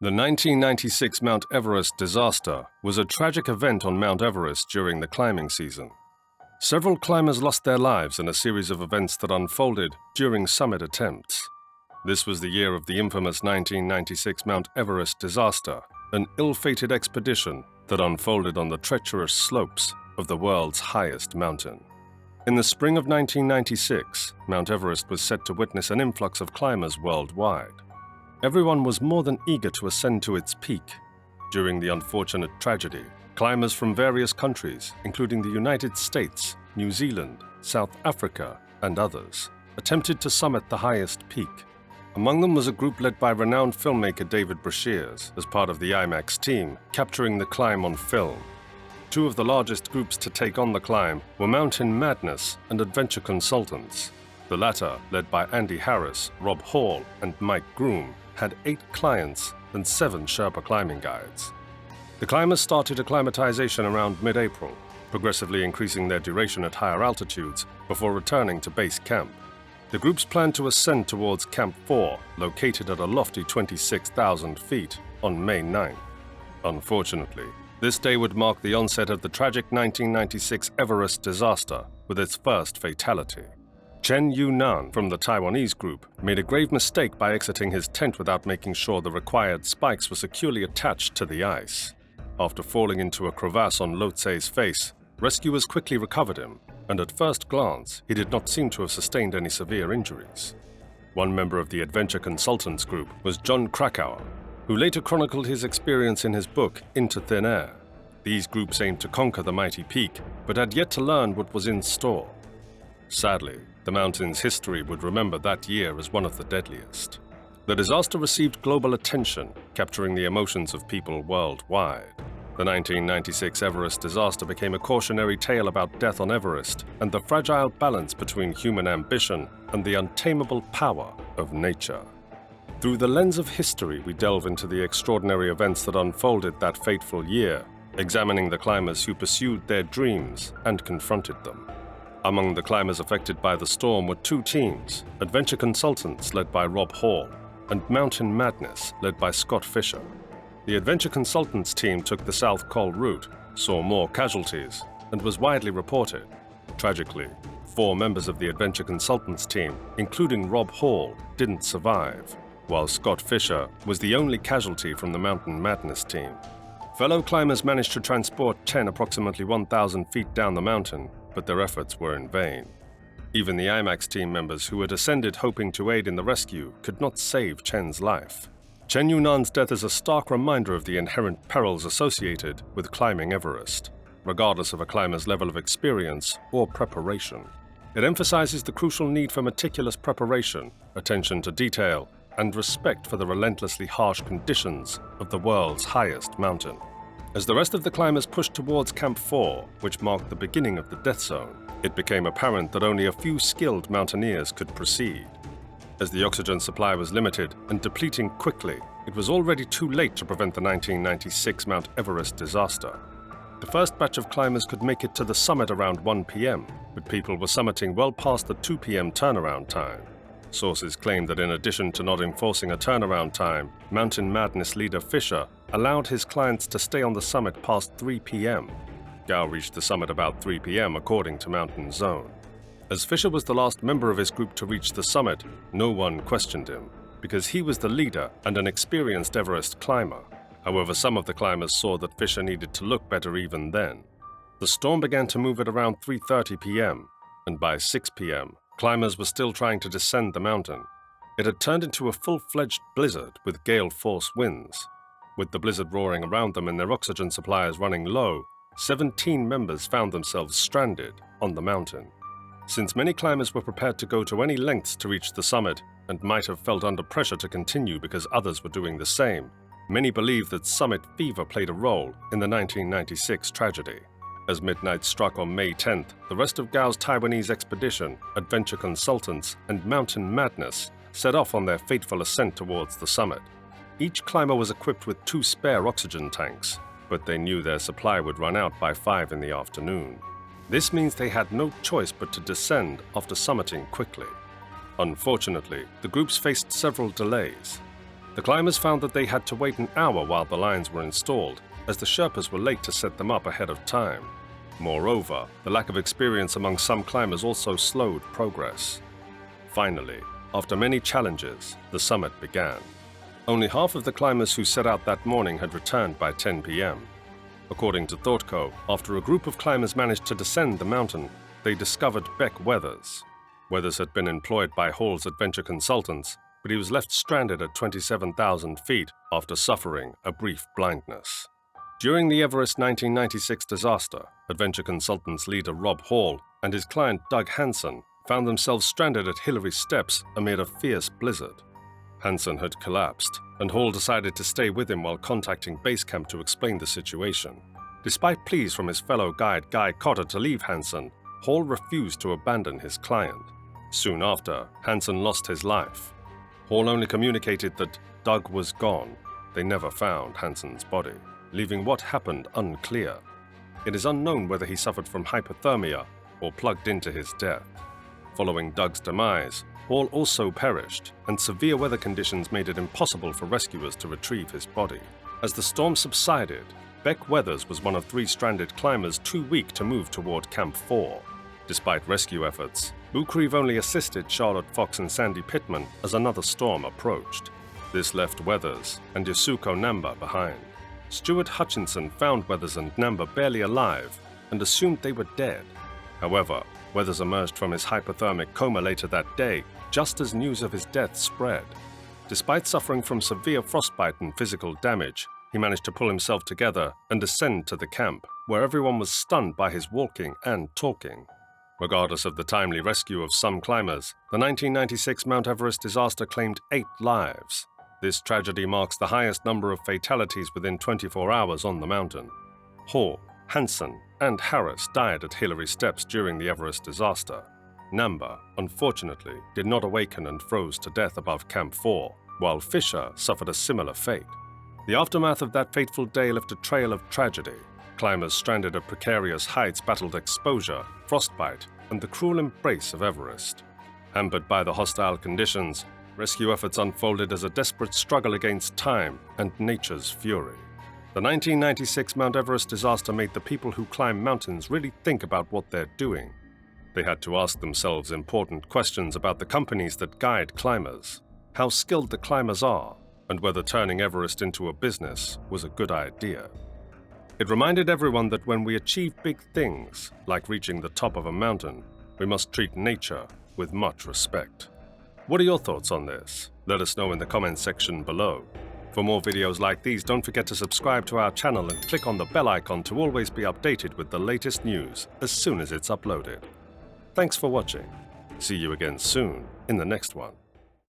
The 1996 Mount Everest disaster was a tragic event on Mount Everest during the climbing season. Several climbers lost their lives in a series of events that unfolded during summit attempts. This was the year of the infamous 1996 Mount Everest disaster, an ill-fated expedition that unfolded on the treacherous slopes of the world's highest mountain. In the spring of 1996, Mount Everest was set to witness an influx of climbers worldwide. Everyone was more than eager to ascend to its peak. During the unfortunate tragedy, climbers from various countries, including the United States, New Zealand, South Africa, and others, attempted to summit the highest peak. Among them was a group led by renowned filmmaker David Brashears as part of the IMAX team, capturing the climb on film. Two of the largest groups to take on the climb were Mountain Madness and Adventure Consultants. The latter, led by Andy Harris, Rob Hall, and Mike Groom, had 8 clients and 7 Sherpa climbing guides. The climbers started acclimatization around mid-April, progressively increasing their duration at higher altitudes before returning to base camp. The groups planned to ascend towards Camp 4, located at a lofty 26,000 feet, on May 9th. Unfortunately, this day would mark the onset of the tragic 1996 Everest disaster with its first fatality. Chen Yunan from the Taiwanese group made a grave mistake by exiting his tent without making sure the required spikes were securely attached to the ice. After falling into a crevasse on Lotsei's face, rescuers quickly recovered him, and at first glance, he did not seem to have sustained any severe injuries. One member of the Adventure Consultants group was John Krakauer, who later chronicled his experience in his book, Into Thin Air. These groups aimed to conquer the mighty peak, but had yet to learn what was in store. Sadly, the mountain's history would remember that year as one of the deadliest. The disaster received global attention, capturing the emotions of people worldwide. The 1996 Everest disaster became a cautionary tale about death on Everest and the fragile balance between human ambition and the untamable power of nature. Through the lens of history, we delve into the extraordinary events that unfolded that fateful year, examining the climbers who pursued their dreams and confronted them. Among the climbers affected by the storm were 2 teams, Adventure Consultants led by Rob Hall and Mountain Madness led by Scott Fisher. The Adventure Consultants team took the South Col route, saw more casualties, and was widely reported. Tragically, 4 members of the Adventure Consultants team, including Rob Hall, didn't survive, while Scott Fisher was the only casualty from the Mountain Madness team. Fellow climbers managed to transport Chen approximately 1,000 feet down the mountain, but their efforts were in vain. Even the IMAX team members who had ascended hoping to aid in the rescue could not save Chen's life. Chen Yunan's death is a stark reminder of the inherent perils associated with climbing Everest, regardless of a climber's level of experience or preparation. It emphasizes the crucial need for meticulous preparation, attention to detail, and respect for the relentlessly harsh conditions of the world's highest mountain. As the rest of the climbers pushed towards Camp 4, which marked the beginning of the death zone, it became apparent that only a few skilled mountaineers could proceed. As the oxygen supply was limited and depleting quickly, it was already too late to prevent the 1996 Mount Everest disaster. The first batch of climbers could make it to the summit around 1 p.m., but people were summiting well past the 2 p.m. turnaround time. Sources claim that in addition to not enforcing a turnaround time, Mountain Madness leader Fisher allowed his clients to stay on the summit past 3 p.m. Gao reached the summit about 3 p.m. according to Mountain Zone. As Fisher was the last member of his group to reach the summit, no one questioned him, because he was the leader and an experienced Everest climber. However, some of the climbers saw that Fisher needed to look better even then. The storm began to move at around 3:30 p.m., and by 6 p.m., climbers were still trying to descend the mountain. It had turned into a full-fledged blizzard with gale-force winds. With the blizzard roaring around them and their oxygen supplies running low, 17 members found themselves stranded on the mountain. Since many climbers were prepared to go to any lengths to reach the summit and might have felt under pressure to continue because others were doing the same, many believe that summit fever played a role in the 1996 tragedy. As midnight struck on May 10th, the rest of Gao's Taiwanese expedition, Adventure Consultants, and Mountain Madness set off on their fateful ascent towards the summit. Each climber was equipped with 2 spare oxygen tanks, but they knew their supply would run out by 5 in the afternoon. This means they had no choice but to descend after summiting quickly. Unfortunately, the groups faced several delays. The climbers found that they had to wait an hour while the lines were installed, as the Sherpas were late to set them up ahead of time. Moreover, the lack of experience among some climbers also slowed progress. Finally, after many challenges, the summit began. Only half of the climbers who set out that morning had returned by 10 p.m. According to ThoughtCo, after a group of climbers managed to descend the mountain, they discovered Beck Weathers. Weathers had been employed by Hall's adventure consultants, but he was left stranded at 27,000 feet after suffering a brief blindness. During the Everest 1996 disaster, adventure consultants leader Rob Hall and his client Doug Hansen found themselves stranded at Hillary Steps amid a fierce blizzard. Hansen had collapsed, and Hall decided to stay with him while contacting base camp to explain the situation. Despite pleas from his fellow guide Guy Cotter to leave Hansen, Hall refused to abandon his client. Soon after, Hansen lost his life. Hall only communicated that Doug was gone. They never found Hansen's body, leaving what happened unclear. It is unknown whether he suffered from hypothermia or plugged into his death. Following Doug's demise, Hall also perished, and severe weather conditions made it impossible for rescuers to retrieve his body. As the storm subsided, Beck Weathers was one of 3 stranded climbers too weak to move toward Camp 4. Despite rescue efforts, Bucrieve only assisted Charlotte Fox and Sandy Pittman as another storm approached. This left Weathers and Yasuko Namba behind. Stuart Hutchinson found Weathers and Namba barely alive and assumed they were dead. However, Weathers emerged from his hypothermic coma later that day, just as news of his death spread. Despite suffering from severe frostbite and physical damage, he managed to pull himself together and descend to the camp, where everyone was stunned by his walking and talking. Regardless of the timely rescue of some climbers, the 1996 Mount Everest disaster claimed 8 lives. This tragedy marks the highest number of fatalities within 24 hours on the mountain. Hall, Hansen, and Harris died at Hillary Steps during the Everest disaster. Namba, unfortunately, did not awaken and froze to death above Camp 4, while Fisher suffered a similar fate. The aftermath of that fateful day left a trail of tragedy. Climbers stranded at precarious heights battled exposure, frostbite, and the cruel embrace of Everest. Hampered by the hostile conditions, rescue efforts unfolded as a desperate struggle against time and nature's fury. The 1996 Mount Everest disaster made the people who climb mountains really think about what they're doing. They had to ask themselves important questions about the companies that guide climbers, how skilled the climbers are, and whether turning Everest into a business was a good idea. It reminded everyone that when we achieve big things, like reaching the top of a mountain, we must treat nature with much respect. What are your thoughts on this? Let us know in the comments section below. For more videos like these, don't forget to subscribe to our channel and click on the bell icon to always be updated with the latest news as soon as it's uploaded. Thanks for watching. See you again soon in the next one.